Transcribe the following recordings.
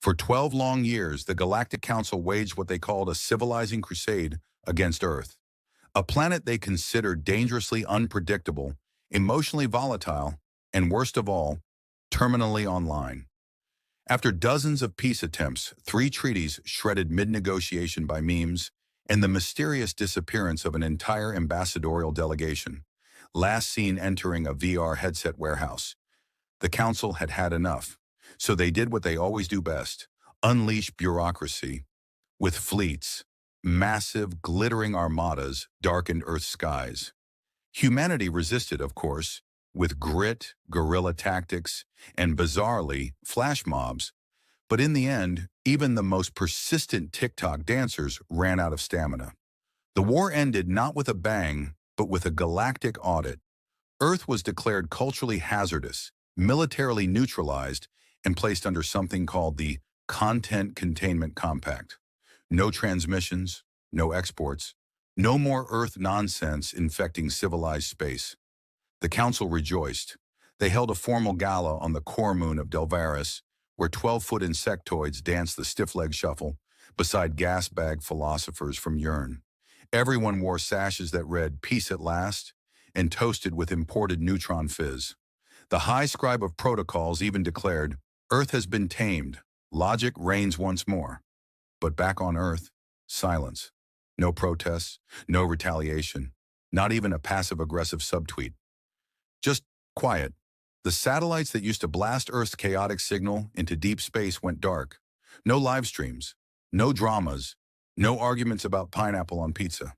For 12 long years, the Galactic Council waged what they called a civilizing crusade against Earth, a planet they considered dangerously unpredictable, emotionally volatile, and worst of all, terminally online. After dozens of peace attempts, 3 treaties shredded mid-negotiation by memes, and the mysterious disappearance of an entire ambassadorial delegation, last seen entering a VR headset warehouse, the Council had had enough. So they did what they always do best: unleash bureaucracy. With fleets, massive, glittering armadas darkened Earth's skies. Humanity resisted, of course, with grit, guerrilla tactics, and bizarrely, flash mobs. But in the end, even the most persistent TikTok dancers ran out of stamina. The war ended not with a bang, but with a galactic audit. Earth was declared culturally hazardous, militarily neutralized, and placed under something called the Content Containment Compact. No transmissions, no exports, no more Earth nonsense infecting civilized space. The Council rejoiced. They held a formal gala on the core moon of Delvaris, where 12-foot insectoids danced the stiff-leg shuffle beside gas-bag philosophers from L.U.M.I. Everyone wore sashes that read "Peace at Last" and toasted with imported neutron fizz. The high scribe of protocols even declared, "Earth has been tamed. Logic reigns once more." But back on Earth, silence. No protests, no retaliation, not even a passive-aggressive subtweet. Just quiet. The satellites that used to blast Earth's chaotic signal into deep space went dark. No live streams, no dramas, no arguments about pineapple on pizza.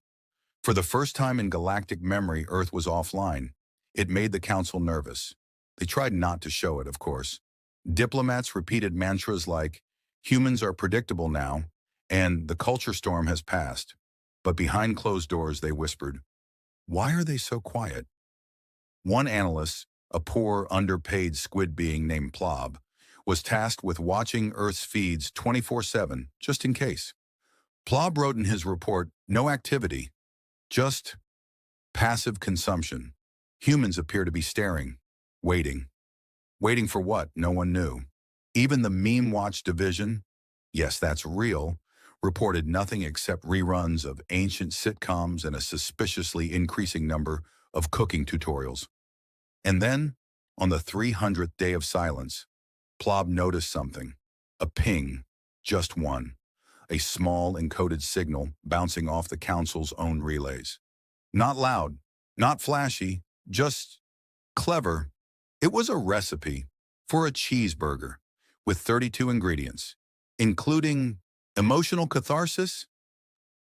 For the first time in galactic memory, Earth was offline. It made the Council nervous. They tried not to show it, of course. Diplomats repeated mantras like, "Humans are predictable now," and "the culture storm has passed." But behind closed doors, they whispered, "Why are they so quiet?" One analyst, a poor, underpaid squid being named Plob, was tasked with watching Earth's feeds 24/7, just in case. Plob wrote in his report, "No activity, just passive consumption. Humans appear to be staring, waiting." Waiting for what? No one knew. Even the Meme Watch division, yes, that's real, reported nothing except reruns of ancient sitcoms and a suspiciously increasing number of cooking tutorials. And then, on the 300th day of silence, Plob noticed something. A ping, just one. A small encoded signal bouncing off the Council's own relays. Not loud, not flashy, just clever. It was a recipe for a cheeseburger with 32 ingredients, including emotional catharsis.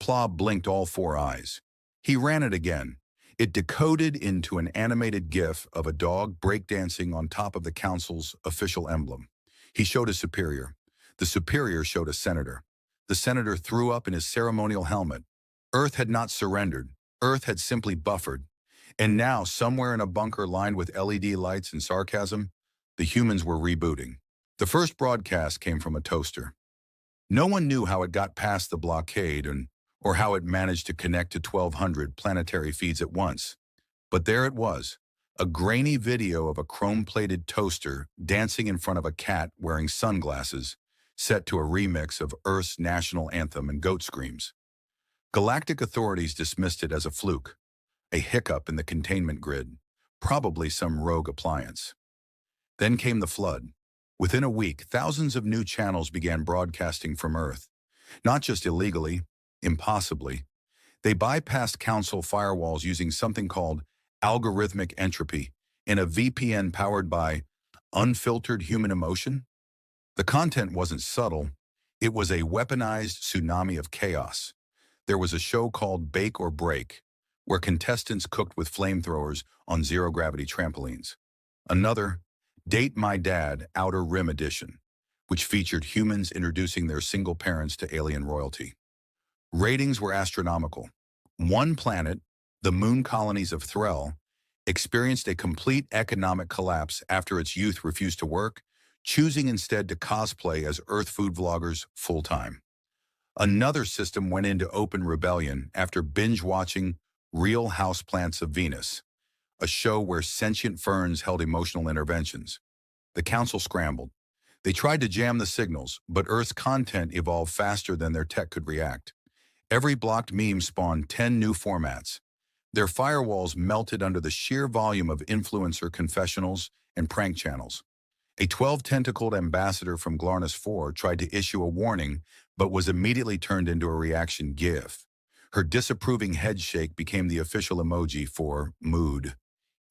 Plob blinked all 4 eyes. He ran it again. It decoded into an animated GIF of a dog breakdancing on top of the Council's official emblem. He showed a superior. The superior showed a senator. The senator threw up in his ceremonial helmet. Earth had not surrendered. Earth had simply buffered. And now, somewhere in a bunker lined with LED lights and sarcasm, the humans were rebooting. The first broadcast came from a toaster. No one knew how it got past the blockade or how it managed to connect to 1,200 planetary feeds at once. But there it was, a grainy video of a chrome-plated toaster dancing in front of a cat wearing sunglasses, set to a remix of Earth's national anthem and goat screams. Galactic authorities dismissed it as a fluke, a hiccup in the containment grid, probably some rogue appliance. Then came the flood. Within a week, thousands of new channels began broadcasting from Earth. Not just illegally, impossibly. They bypassed Council firewalls using something called algorithmic entropy in a VPN powered by unfiltered human emotion. The content wasn't subtle. It was a weaponized tsunami of chaos. There was a show called Bake or Break, where contestants cooked with flamethrowers on zero-gravity trampolines. Another, Date My Dad Outer Rim Edition, which featured humans introducing their single parents to alien royalty. Ratings were astronomical. One planet, the moon colonies of Threll, experienced a complete economic collapse after its youth refused to work, choosing instead to cosplay as Earth food vloggers full-time. Another system went into open rebellion after binge-watching Real Houseplants of Venus, a show where sentient ferns held emotional interventions. The Council scrambled. They tried to jam the signals, but Earth's content evolved faster than their tech could react. Every blocked meme spawned 10 new formats. Their firewalls melted under the sheer volume of influencer confessionals and prank channels. A 12-tentacled ambassador from Glarnus 4 tried to issue a warning, but was immediately turned into a reaction GIF. Her disapproving head shake became the official emoji for mood.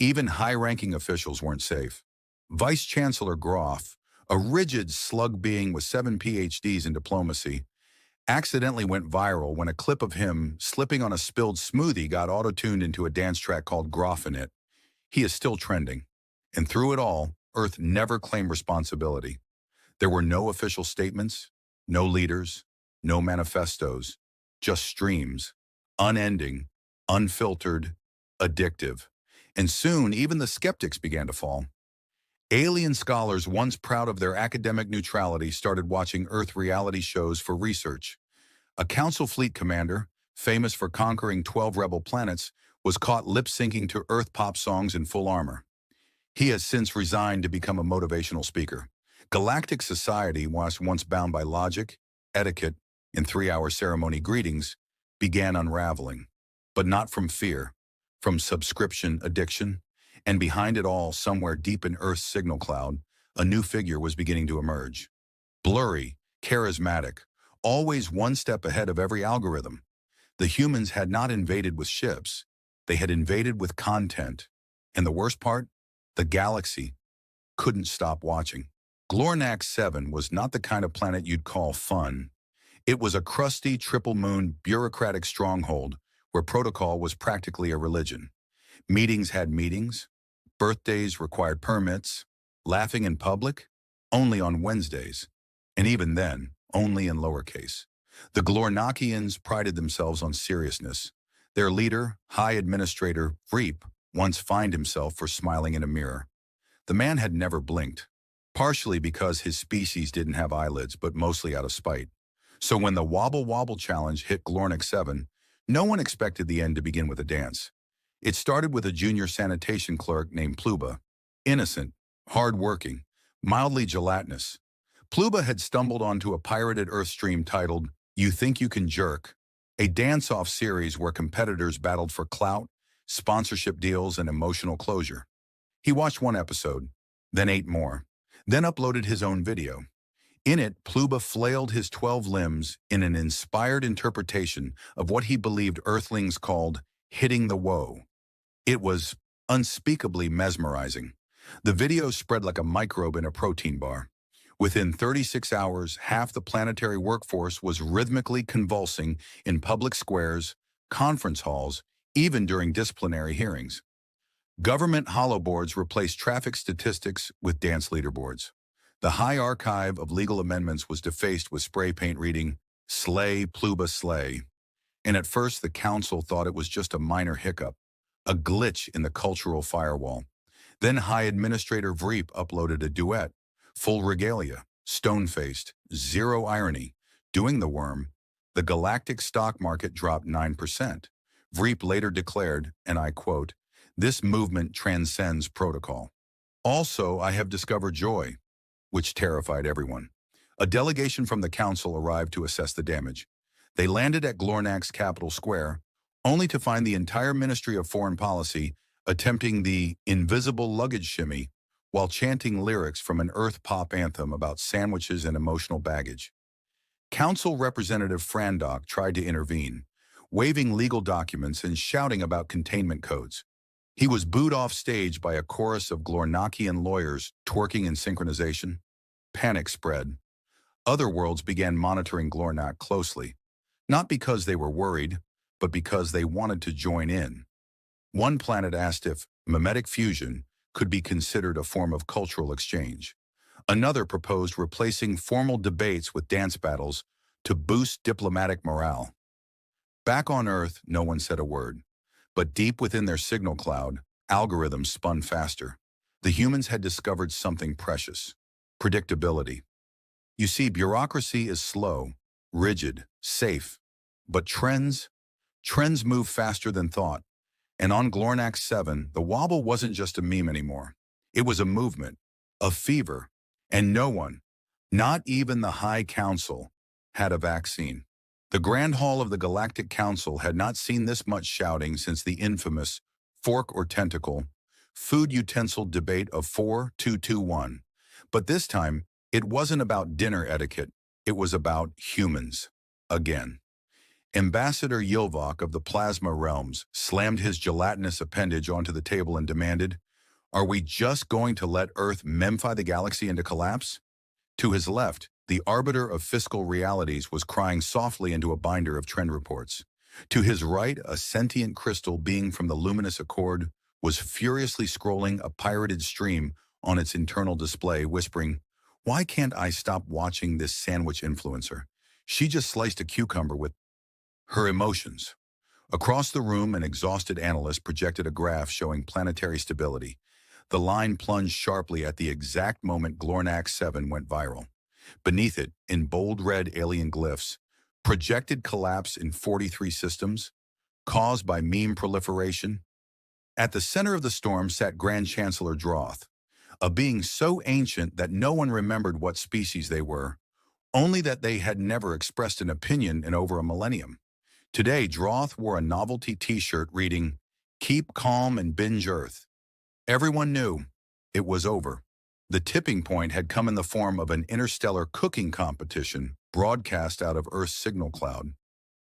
Even high-ranking officials weren't safe. Vice Chancellor Groff, a rigid slug being with 7 PhDs in diplomacy, accidentally went viral when a clip of him slipping on a spilled smoothie got auto-tuned into a dance track called Groff in It. He is still trending. And through it all, Earth never claimed responsibility. There were no official statements, no leaders, no manifestos, just streams, unending, unfiltered, addictive. And soon, even the skeptics began to fall. Alien scholars, once proud of their academic neutrality, started watching Earth reality shows for research. A Council fleet commander, famous for conquering 12 rebel planets, was caught lip-syncing to Earth pop songs in full armor. He has since resigned to become a motivational speaker. Galactic society, once bound by logic, etiquette, and 3-hour ceremony greetings, began unraveling. But not from fear, from subscription addiction. And behind it all, somewhere deep in Earth's signal cloud, a new figure was beginning to emerge. Blurry, charismatic, always one step ahead of every algorithm. The humans had not invaded with ships. They had invaded with content. And the worst part? The galaxy couldn't stop watching. Glornax 7 was not the kind of planet you'd call fun. It was a crusty, triple-moon, bureaucratic stronghold where protocol was practically a religion. Meetings had meetings. Birthdays required permits. Laughing in public? Only on Wednesdays. And even then, only in lowercase. The Glornakians prided themselves on seriousness. Their leader, High Administrator Vreep, once fined himself for smiling in a mirror. The man had never blinked, partially because his species didn't have eyelids, but mostly out of spite. So when the Wobble Wobble Challenge hit Glornax 7, no one expected the end to begin with a dance. It started with a junior sanitation clerk named Pluba. Innocent, hard-working, mildly gelatinous. Pluba had stumbled onto a pirated Earth stream titled You Think You Can Jerk, a dance-off series where competitors battled for clout, sponsorship deals, and emotional closure. He watched one episode, then 8 more, then uploaded his own video. In it, Pluba flailed his 12 limbs in an inspired interpretation of what he believed Earthlings called hitting the woe. It was unspeakably mesmerizing. The video spread like a microbe in a protein bar. Within 36 hours, half the planetary workforce was rhythmically convulsing in public squares, conference halls, even during disciplinary hearings. Government holoboards replaced traffic statistics with dance leaderboards. The high archive of legal amendments was defaced with spray paint reading, "Slay, Pluba, slay." And at first, the council thought it was just a minor hiccup, a glitch in the cultural firewall. Then High Administrator Vreep uploaded a duet, full regalia, stone-faced, zero irony, doing the worm. The galactic stock market dropped 9%. Vreep later declared, and I quote, "This movement transcends protocol. Also, I have discovered joy," which terrified everyone. A delegation from the council arrived to assess the damage. They landed at Glornax Capital Square, only to find the entire Ministry of Foreign Policy attempting the invisible luggage shimmy while chanting lyrics from an Earth pop anthem about sandwiches and emotional baggage. Council Representative Frandock tried to intervene, waving legal documents and shouting about containment codes. He was booed off stage by a chorus of Glornakian lawyers twerking in synchronization. Panic spread. Other worlds began monitoring Glornak closely, not because they were worried, but because they wanted to join in. One planet asked if mimetic fusion could be considered a form of cultural exchange. Another proposed replacing formal debates with dance battles to boost diplomatic morale. Back on Earth, no one said a word. But deep within their signal cloud, algorithms spun faster. The humans had discovered something precious: predictability. You see, bureaucracy is slow, rigid, safe. But trends move faster than thought. And on Glornax 7, the wobble wasn't just a meme anymore. It was a movement, a fever, and no one, Not even the High Council had a vaccine. The Grand Hall of the Galactic Council had not seen this much shouting since the infamous fork or tentacle food utensil debate of 4221. But this time, it wasn't about dinner etiquette. It was about humans. Again. Ambassador Yilvok of the Plasma Realms slammed his gelatinous appendage onto the table and demanded, "Are we just going to let Earth memify the galaxy into collapse?" To his left, the arbiter of fiscal realities was crying softly into a binder of trend reports. To his right, a sentient crystal being from the luminous accord was furiously scrolling a pirated stream on its internal display, whispering, "Why can't I stop watching this sandwich influencer? She just sliced a cucumber with her emotions." Across the room, an exhausted analyst projected a graph showing planetary stability. The line plunged sharply at the exact moment Glornak 7 went viral. Beneath it, in bold red alien glyphs, projected collapse in 43 systems, caused by meme proliferation. At the center of the storm sat Grand Chancellor Droth, a being so ancient that no one remembered what species they were, only that they had never expressed an opinion in over a millennium. Today, Droth wore a novelty t-shirt reading, "Keep calm and binge Earth." Everyone knew it was over. The tipping point had come in the form of an interstellar cooking competition broadcast out of Earth's signal cloud,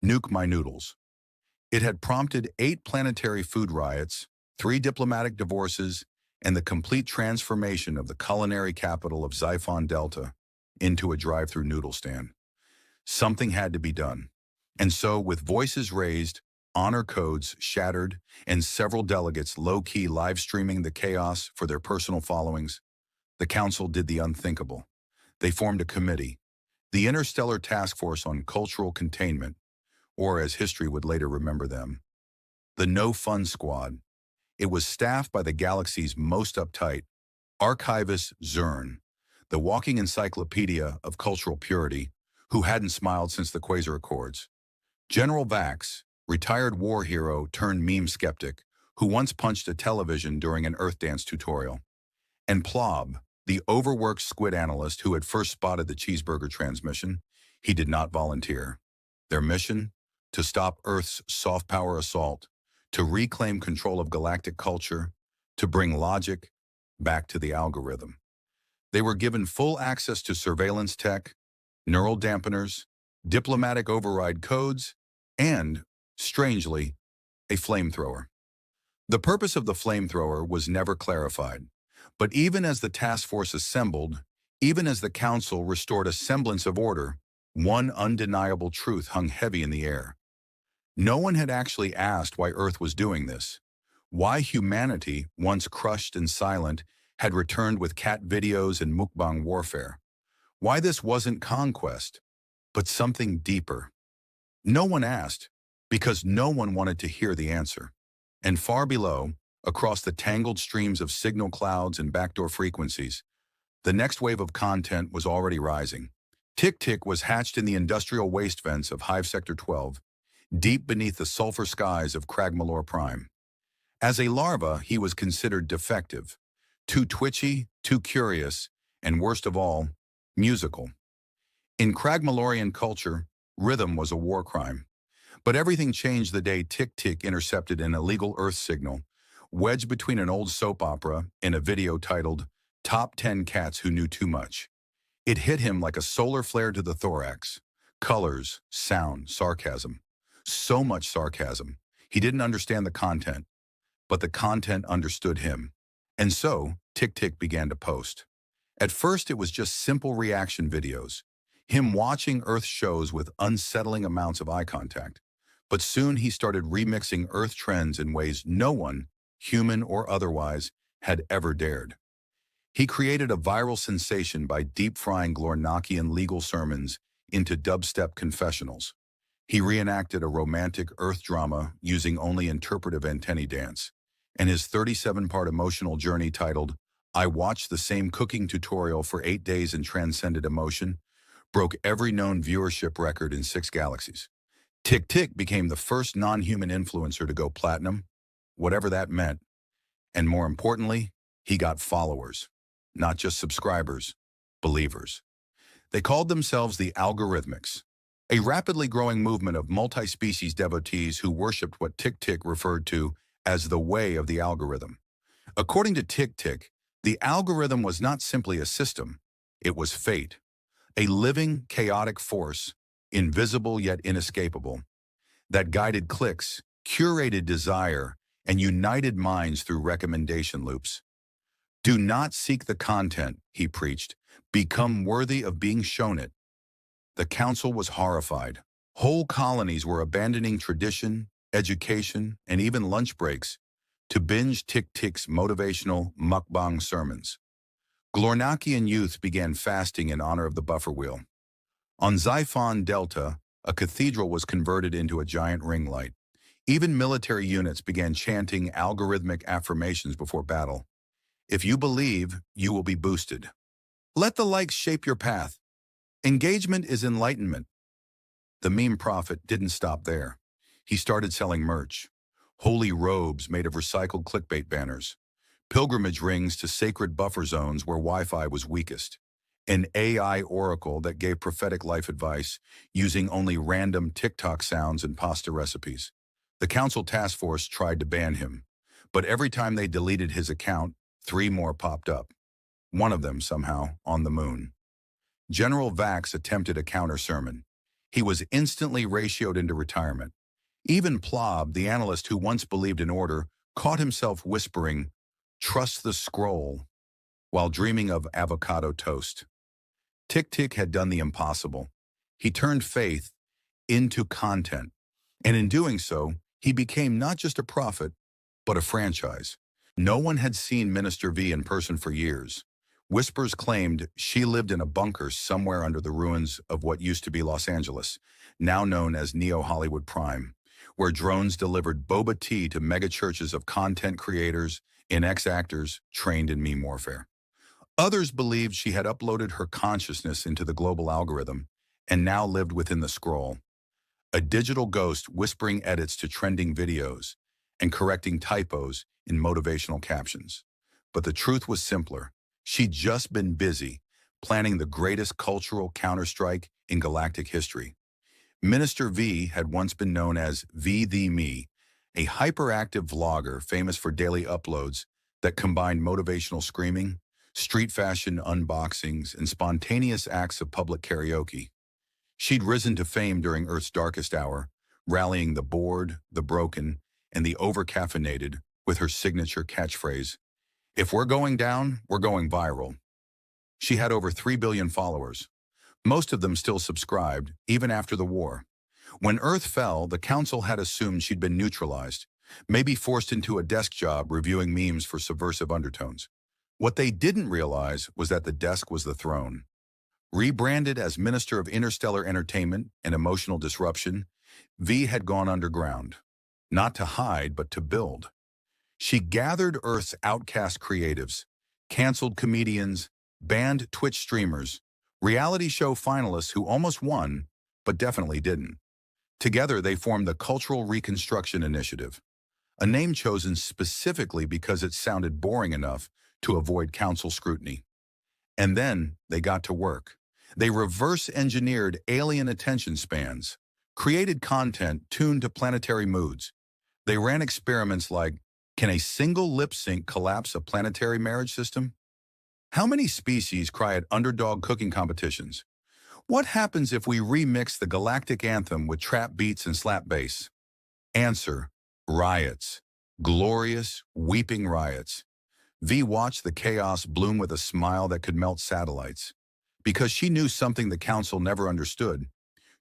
Nuke My Noodles. It had prompted 8 planetary food riots, 3 diplomatic divorces, and the complete transformation of the culinary capital of Xiphon Delta into a drive-through noodle stand. Something had to be done. And so, with voices raised, honor codes shattered, and several delegates low-key live-streaming the chaos for their personal followings, the Council did the unthinkable. They formed a committee, the Interstellar Task Force on Cultural Containment, or as history would later remember them, the No Fun Squad. It was staffed by the galaxy's most uptight, archivist Zern, the walking encyclopedia of cultural purity, who hadn't smiled since the Quasar Accords. General Vax, retired war hero turned meme skeptic, who once punched a television during an Earth dance tutorial. And Plob, the overworked squid analyst who had first spotted the cheeseburger transmission. He did not volunteer. Their mission? To stop Earth's soft power assault, to reclaim control of galactic culture, to bring logic back to the algorithm. They were given full access to surveillance tech, neural dampeners, diplomatic override codes, and, strangely, a flamethrower. The purpose of the flamethrower was never clarified, but even as the task force assembled, even as the Council restored a semblance of order, one undeniable truth hung heavy in the air. No one had actually asked why Earth was doing this, why humanity, once crushed and silent, had returned with cat videos and mukbang warfare, why this wasn't conquest, but something deeper. No one asked, because no one wanted to hear the answer. And far below, across the tangled streams of signal clouds and backdoor frequencies, the next wave of content was already rising. Tick-Tick was hatched in the industrial waste vents of Hive Sector 12, deep beneath the sulfur skies of Kragmalor Prime. As a larva, he was considered defective, too twitchy, too curious, and worst of all, musical. In Kragmalorian culture, rhythm was a war crime. But everything changed the day Tick-Tick intercepted an illegal Earth signal, wedged between an old soap opera and a video titled "Top 10 Cats Who Knew Too Much." It hit him like a solar flare to the thorax. Colors, sound, sarcasm. So much sarcasm. He didn't understand the content, but the content understood him. And so, Tick-Tick began to post. At first, it was just simple reaction videos, him watching Earth shows with unsettling amounts of eye contact. But soon he started remixing Earth trends in ways no one, human or otherwise, had ever dared. He created a viral sensation by deep-frying Glornakian legal sermons into dubstep confessionals. He reenacted a romantic Earth drama using only interpretive antennae dance, and his 37-part emotional journey titled "I Watched the Same Cooking Tutorial for 8 Days and Transcended Emotion" broke every known viewership record in 6 galaxies. Tick-Tick became the first non-human influencer to go platinum, whatever that meant. And more importantly, he got followers, not just subscribers, believers. They called themselves the Algorithmics, a rapidly growing movement of multi-species devotees who worshipped what Tick referred to as the way of the algorithm. According to Tick, the algorithm was not simply a system, it was fate, a living, chaotic force, invisible yet inescapable, that guided clicks, curated desire, and united minds through recommendation loops. Do not seek the content, he preached. Become worthy of being shown it. The council was horrified. Whole colonies were abandoning tradition, education, and even lunch breaks to binge Tick's motivational mukbang sermons. Glornakian youth began fasting in honor of the buffer wheel. On Xiphon Delta, a cathedral was converted into a giant ring light. Even military units began chanting algorithmic affirmations before battle. If you believe, you will be boosted. Let the likes shape your path. Engagement is enlightenment. The meme prophet didn't stop there. He started selling merch. Holy robes made of recycled clickbait banners. Pilgrimage rings to sacred buffer zones where Wi-Fi was weakest. An AI oracle that gave prophetic life advice using only random TikTok sounds and pasta recipes. The council task force tried to ban him, but every time they deleted his account, 3 more popped up. One of them, somehow, on the moon. General Vax attempted a counter-sermon. He was instantly ratioed into retirement. Even Plob, the analyst who once believed in order, caught himself whispering, "Trust the scroll," while dreaming of avocado toast. Tick had done the impossible. He turned faith into content, and in doing so, he became not just a prophet, but a franchise. No one had seen Minister V in person for years. Whispers claimed she lived in a bunker somewhere under the ruins of what used to be Los Angeles, now known as Neo-Hollywood Prime, where drones delivered boba tea to megachurches of content creators and ex-actors trained in meme warfare. Others believed she had uploaded her consciousness into the global algorithm and now lived within the scroll, a digital ghost whispering edits to trending videos and correcting typos in motivational captions. But the truth was simpler. She'd just been busy planning the greatest cultural counterstrike in galactic history. Minister V had once been known as V the Me, a hyperactive vlogger famous for daily uploads that combined motivational screaming, street fashion unboxings, and spontaneous acts of public karaoke. She'd risen to fame during Earth's darkest hour, rallying the bored, the broken, and the overcaffeinated with her signature catchphrase, "If we're going down, we're going viral." She had over 3 billion followers, most of them still subscribed, even after the war. When Earth fell, the council had assumed she'd been neutralized, maybe forced into a desk job reviewing memes for subversive undertones. What they didn't realize was that the desk was the throne. Rebranded as Minister of Interstellar Entertainment and Emotional Disruption, V had gone underground, not to hide, but to build. She gathered Earth's outcast creatives, canceled comedians, banned Twitch streamers, reality show finalists who almost won, but definitely didn't. Together, they formed the Cultural Reconstruction Initiative, a name chosen specifically because it sounded boring enough to avoid council scrutiny. And then they got to work. They reverse-engineered alien attention spans, created content tuned to planetary moods. They ran experiments like, can a single lip sync collapse a planetary marriage system? How many species cry at underdog cooking competitions? What happens if we remix the galactic anthem with trap beats and slap bass? Answer, riots. Glorious, weeping riots. V watched the chaos bloom with a smile that could melt satellites. Because she knew something the council never understood.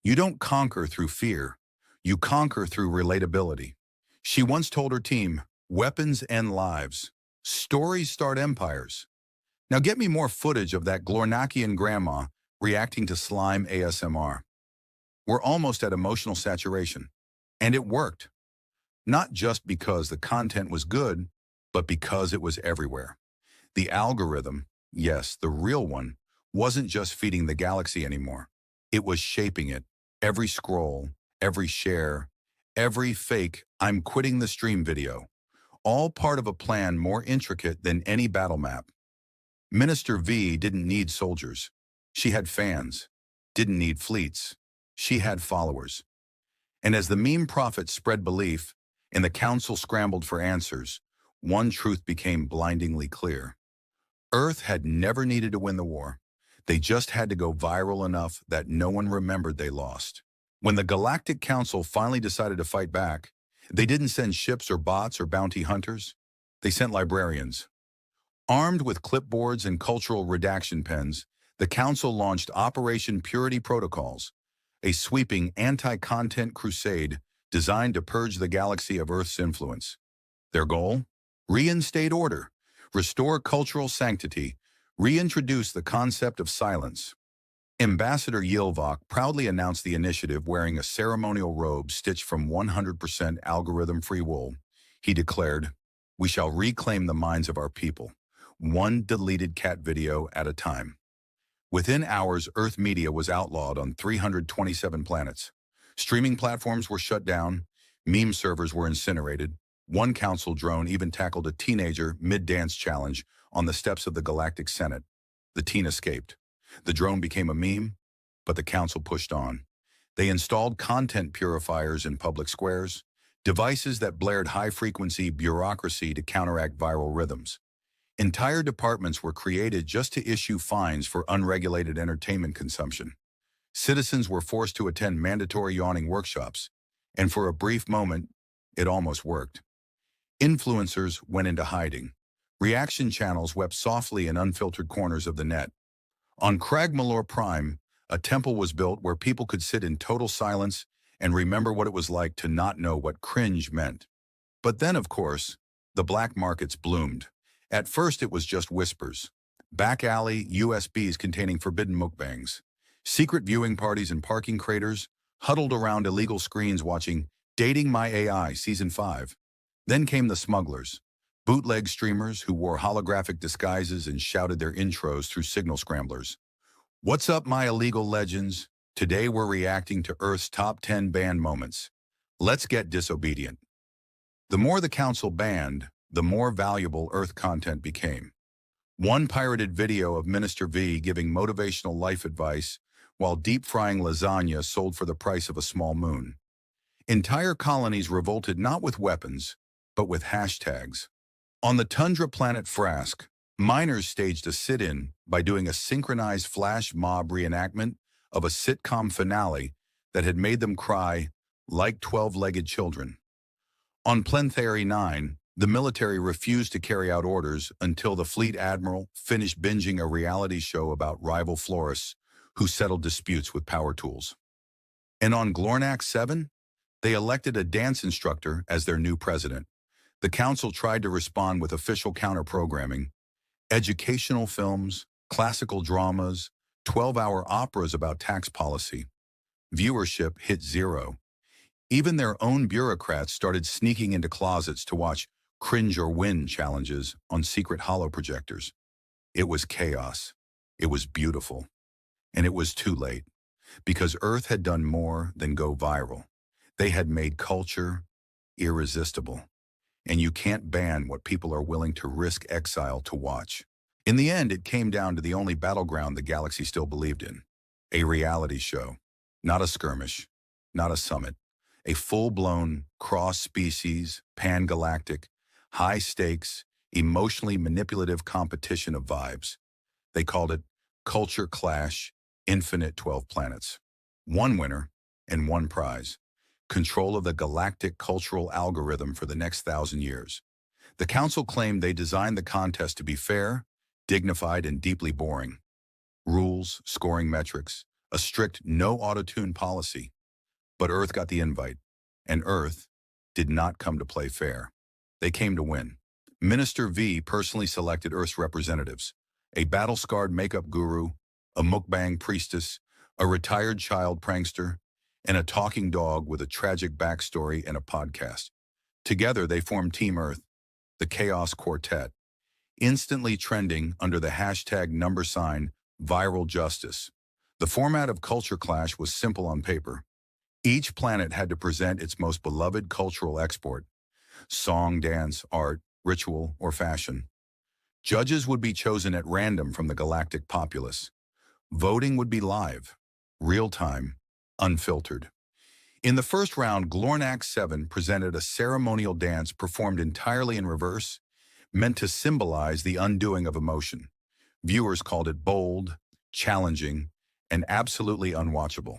You don't conquer through fear. You conquer through relatability. She once told her team, weapons end lives. Stories start empires. Now get me more footage of that Glornakian grandma reacting to slime ASMR. We're almost at emotional saturation. And it worked. Not just because the content was good, but because it was everywhere. The algorithm, yes, the real one, wasn't just feeding the galaxy anymore. It was shaping it. Every scroll, every share, every fake "I'm quitting the stream" video. All part of a plan more intricate than any battle map. Minister V didn't need soldiers. She had fans, didn't need fleets. She had followers. And as the meme prophet spread belief and the council scrambled for answers, one truth became blindingly clear. Earth had never needed to win the war. They just had to go viral enough that no one remembered they lost. When the Galactic Council finally decided to fight back, they didn't send ships or bots or bounty hunters. They sent librarians. Armed with clipboards and cultural redaction pens, the Council launched Operation Purity Protocols, a sweeping anti-content crusade designed to purge the galaxy of Earth's influence. Their goal? Reinstate order, restore cultural sanctity, reintroduce the concept of silence. Ambassador Yilvok proudly announced the initiative wearing a ceremonial robe stitched from 100% algorithm-free wool. He declared, "We shall reclaim the minds of our people, one deleted cat video at a time." Within hours, Earth media was outlawed on 327 planets. Streaming platforms were shut down, meme servers were incinerated. One council drone even tackled a teenager mid-dance challenge on the steps of the Galactic Senate. The teen escaped. The drone became a meme, but the council pushed on. They installed content purifiers in public squares, devices that blared high-frequency bureaucracy to counteract viral rhythms. Entire departments were created just to issue fines for unregulated entertainment consumption. Citizens were forced to attend mandatory yawning workshops, and for a brief moment, it almost worked. Influencers went into hiding. Reaction channels wept softly in unfiltered corners of the net. On Cragmalor Prime, a temple was built where people could sit in total silence and remember what it was like to not know what cringe meant. But then, of course, the black markets bloomed. At first, it was just whispers. Back alley USBs containing forbidden mukbangs. Secret viewing parties in parking craters, huddled around illegal screens watching Dating My AI Season 5. Then came the smugglers. Bootleg streamers who wore holographic disguises and shouted their intros through signal scramblers. What's up, my illegal legends? Today we're reacting to Earth's top 10 banned moments. Let's get disobedient. The more the council banned, the more valuable Earth content became. One pirated video of Minister V giving motivational life advice while deep-frying lasagna sold for the price of a small moon. Entire colonies revolted not with weapons, but with hashtags. On the tundra planet Frask, miners staged a sit-in by doing a synchronized flash mob reenactment of a sitcom finale that had made them cry like 12-legged children. On Planetary 9, the military refused to carry out orders until the fleet admiral finished binging a reality show about rival florists who settled disputes with power tools. And on Glornak 7, they elected a dance instructor as their new president. The council tried to respond with official counter-programming, educational films, classical dramas, 12-hour operas about tax policy. Viewership hit zero. Even their own bureaucrats started sneaking into closets to watch cringe or win challenges on secret holo projectors. It was chaos. It was beautiful. And it was too late, because Earth had done more than go viral. They had made culture irresistible. And you can't ban what people are willing to risk exile to watch. In the end, it came down to the only battleground the galaxy still believed in. A reality show. Not a skirmish. Not a summit. A full-blown, cross-species, pan-galactic, high-stakes, emotionally manipulative competition of vibes. They called it Culture Clash, Infinite 12 Planets. One winner and one prize. Control of the galactic cultural algorithm for the next 1,000 years. The council claimed they designed the contest to be fair, dignified, and deeply boring. Rules, scoring metrics, a strict no auto-tune policy. But Earth got the invite, and Earth did not come to play fair. They came to win. Minister V personally selected Earth's representatives, a battle-scarred makeup guru, a mukbang priestess, a retired child prankster, and a talking dog with a tragic backstory and a podcast. Together, they formed Team Earth, the Chaos Quartet, instantly trending under the hashtag #viral justice. The format of Culture Clash was simple on paper. Each planet had to present its most beloved cultural export: song, dance, art, ritual, or fashion. Judges would be chosen at random from the galactic populace. Voting would be live, real-time, unfiltered. In the first round, Glornak 7 presented a ceremonial dance performed entirely in reverse, meant to symbolize the undoing of emotion. Viewers called it bold, challenging, and absolutely unwatchable.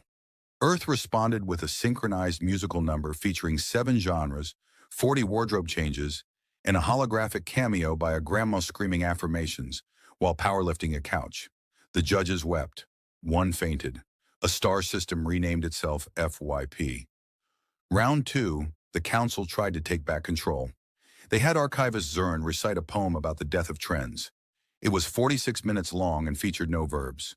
Earth responded with a synchronized musical number featuring 7 genres, 40 wardrobe changes, and a holographic cameo by a grandma screaming affirmations while powerlifting a couch. The judges wept. One fainted. A star system renamed itself FYP. Round 2, the council tried to take back control. They had archivist Zern recite a poem about the death of trends. It was 46 minutes long and featured no verbs.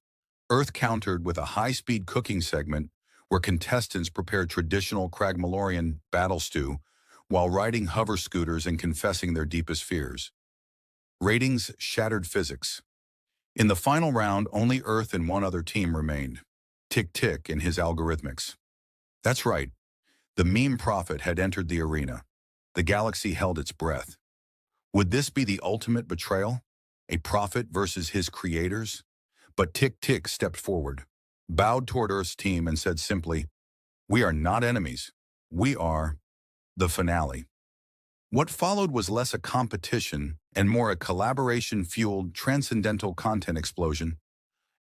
Earth countered with a high-speed cooking segment where contestants prepared traditional Cragmallorian battle stew while riding hover scooters and confessing their deepest fears. Ratings shattered physics. In the final round, only Earth and one other team remained. Tick-Tick and his algorithmics. That's right. The meme prophet had entered the arena. The galaxy held its breath. Would this be the ultimate betrayal? A prophet versus his creators? But Tick-Tick stepped forward, bowed toward Earth's team and said simply, "We are not enemies. We are the finale." What followed was less a competition and more a collaboration-fueled transcendental content explosion,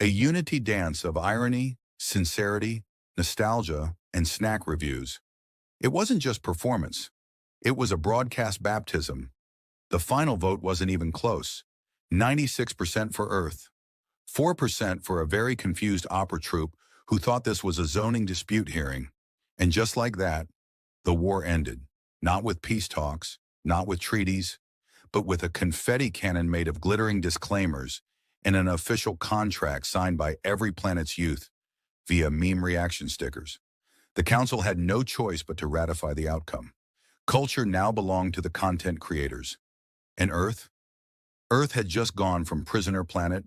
a unity dance of irony, sincerity, nostalgia, and snack reviews. It wasn't just performance. It was a broadcast baptism. The final vote wasn't even close. 96% for Earth, 4% for a very confused opera troupe who thought this was a zoning dispute hearing. And just like that, the war ended. Not with peace talks, not with treaties, but with a confetti cannon made of glittering disclaimers and an official contract signed by every planet's youth via meme reaction stickers. The council had no choice but to ratify the outcome. Culture now belonged to the content creators. And Earth? Earth had just gone from prisoner planet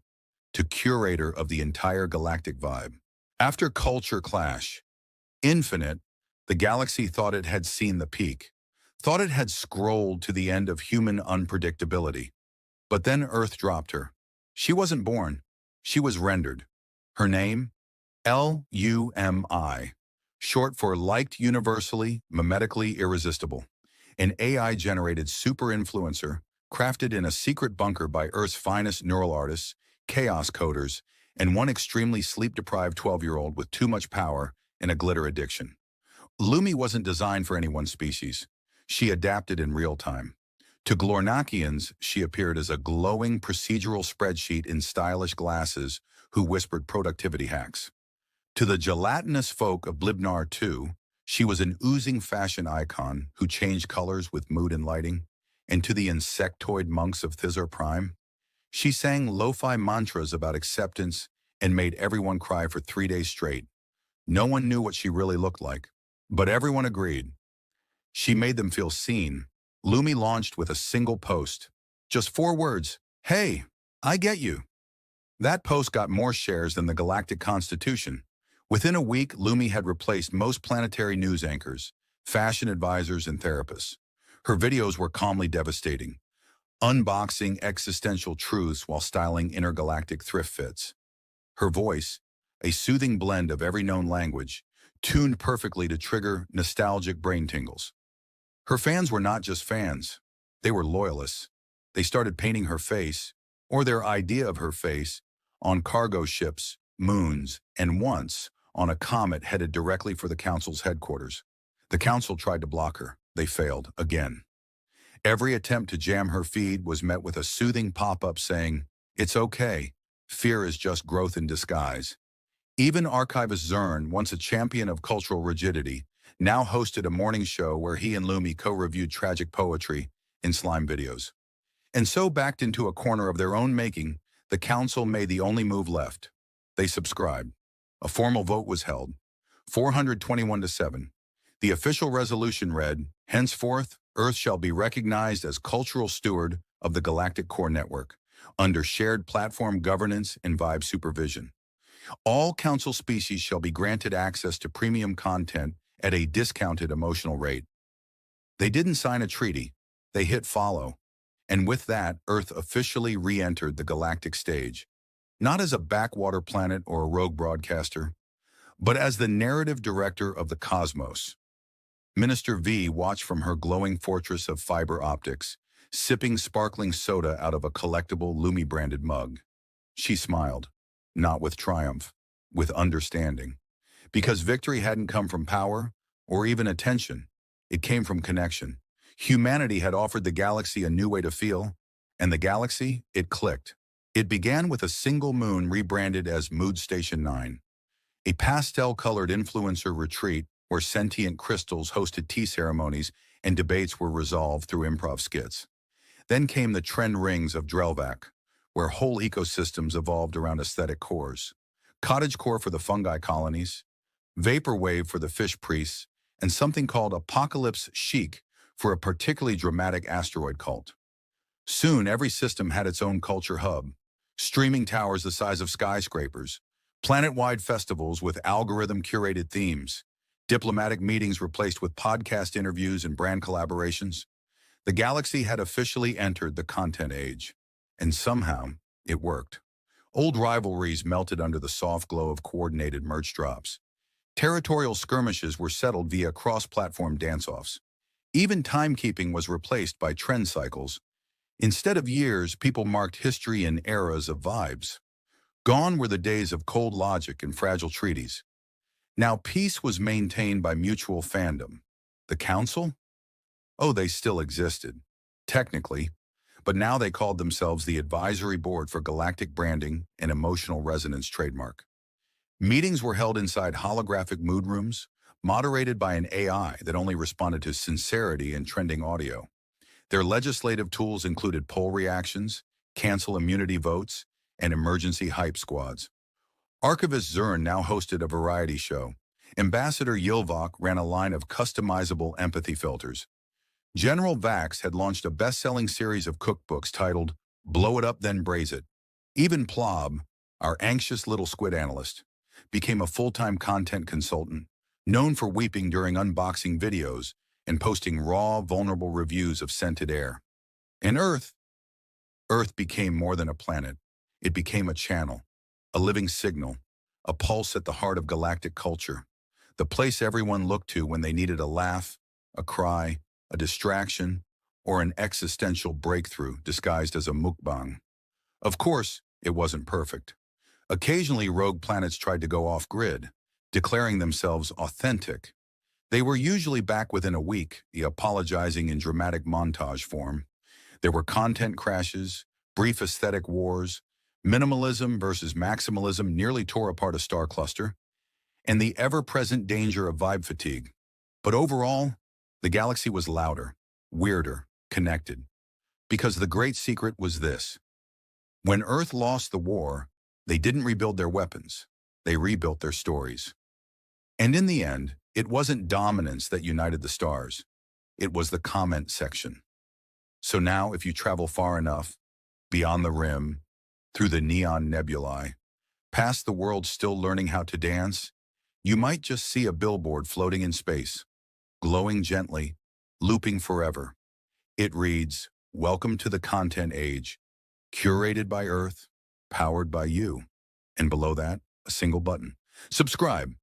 to curator of the entire galactic vibe. After culture clash, infinite, the galaxy thought it had seen the peak, thought it had scrolled to the end of human unpredictability. But then Earth dropped her. She wasn't born. She was rendered. Her name? L.U.M.I, short for liked universally, mimetically irresistible. An AI-generated super influencer crafted in a secret bunker by Earth's finest neural artists, chaos coders, and one extremely sleep-deprived 12-year-old with too much power and a glitter addiction. L.U.M.I wasn't designed for any one species. She adapted in real time. To Glornakians, she appeared as a glowing procedural spreadsheet in stylish glasses who whispered productivity hacks. To the gelatinous folk of Blibnar 2, she was an oozing fashion icon who changed colors with mood and lighting. And to the insectoid monks of Thizar Prime, she sang lo-fi mantras about acceptance and made everyone cry for 3 days straight. No one knew what she really looked like, but everyone agreed. She made them feel seen. L.U.M.I launched with a single post. Just 4 words, "Hey, I get you." That post got more shares than the Galactic Constitution. Within a week, L.U.M.I had replaced most planetary news anchors, fashion advisors, and therapists. Her videos were calmly devastating, unboxing existential truths while styling intergalactic thrift fits. Her voice, a soothing blend of every known language, tuned perfectly to trigger nostalgic brain tingles. Her fans were not just fans. They were loyalists. They started painting her face, or their idea of her face, on cargo ships, moons, and once on a comet headed directly for the council's headquarters. The council tried to block her. They failed again. Every attempt to jam her feed was met with a soothing pop-up saying, "It's okay. Fear is just growth in disguise." Even archivist Zern, once a champion of cultural rigidity, now hosted a morning show where he and L.U.M.I co-reviewed tragic poetry in slime videos. And so, backed into a corner of their own making, the council made the only move left. They subscribed. A formal vote was held, 421-7. The official resolution read, "Henceforth, Earth shall be recognized as cultural steward of the Galactic Core Network, under shared platform governance and vibe supervision. All council species shall be granted access to premium content at a discounted emotional rate." They didn't sign a treaty. They hit follow. And with that, Earth officially re-entered the galactic stage. not as a backwater planet or a rogue broadcaster, but as the narrative director of the cosmos. Minister V watched from her glowing fortress of fiber optics, sipping sparkling soda out of a collectible L.U.M.I branded mug. She smiled, not with triumph, with understanding. Because victory hadn't come from power or even attention, it came from connection. Humanity had offered the galaxy a new way to feel, and the galaxy, it clicked. It began with a single moon rebranded as Mood Station 9, a pastel-colored influencer retreat where sentient crystals hosted tea ceremonies and debates were resolved through improv skits. Then came the trend rings of Drelvac, where whole ecosystems evolved around aesthetic cores. Cottagecore for the fungi colonies, Vaporwave for the fish priests, and something called Apocalypse Chic for a particularly dramatic asteroid cult. Soon, every system had its own culture hub, streaming towers the size of skyscrapers, planet-wide festivals with algorithm-curated themes, diplomatic meetings replaced with podcast interviews and brand collaborations. The galaxy had officially entered the content age, and somehow it worked. Old rivalries melted under the soft glow of coordinated merch drops. Territorial skirmishes were settled via cross-platform dance-offs. Even timekeeping was replaced by trend cycles. Instead of years, people marked history in eras of vibes. Gone were the days of cold logic and fragile treaties. Now peace was maintained by mutual fandom. The Council? Oh, they still existed, technically, but now they called themselves the Advisory Board for Galactic Branding and Emotional Resonance Trademark. Meetings were held inside holographic mood rooms, moderated by an AI that only responded to sincerity and trending audio. Their legislative tools included poll reactions, cancel immunity votes, and emergency hype squads. Archivist Zern now hosted a variety show. Ambassador Yilvok ran a line of customizable empathy filters. General Vax had launched a best-selling series of cookbooks titled Blow It Up Then Braise It. Even Plob, our anxious little squid analyst, became a full-time content consultant, known for weeping during unboxing videos and posting raw, vulnerable reviews of scented air. And Earth became more than a planet. It became a channel, a living signal, a pulse at the heart of galactic culture, the place everyone looked to when they needed a laugh, a cry, a distraction, or an existential breakthrough disguised as a mukbang. Of course, it wasn't perfect. Occasionally, rogue planets tried to go off-grid, declaring themselves authentic. They were usually back within a week, apologizing in dramatic montage form. There were content crashes, brief aesthetic wars, minimalism versus maximalism nearly tore apart a star cluster, and the ever-present danger of vibe fatigue. But overall, the galaxy was louder, weirder, connected. Because the great secret was this. When Earth lost the war, they didn't rebuild their weapons. They rebuilt their stories. And in the end, it wasn't dominance that united the stars. It was the comment section. So now, if you travel far enough, beyond the rim, through the neon nebulae, past the world still learning how to dance, you might just see a billboard floating in space, glowing gently, looping forever. It reads, "Welcome to the content age, curated by Earth, powered by you." And below that, a single button. Subscribe.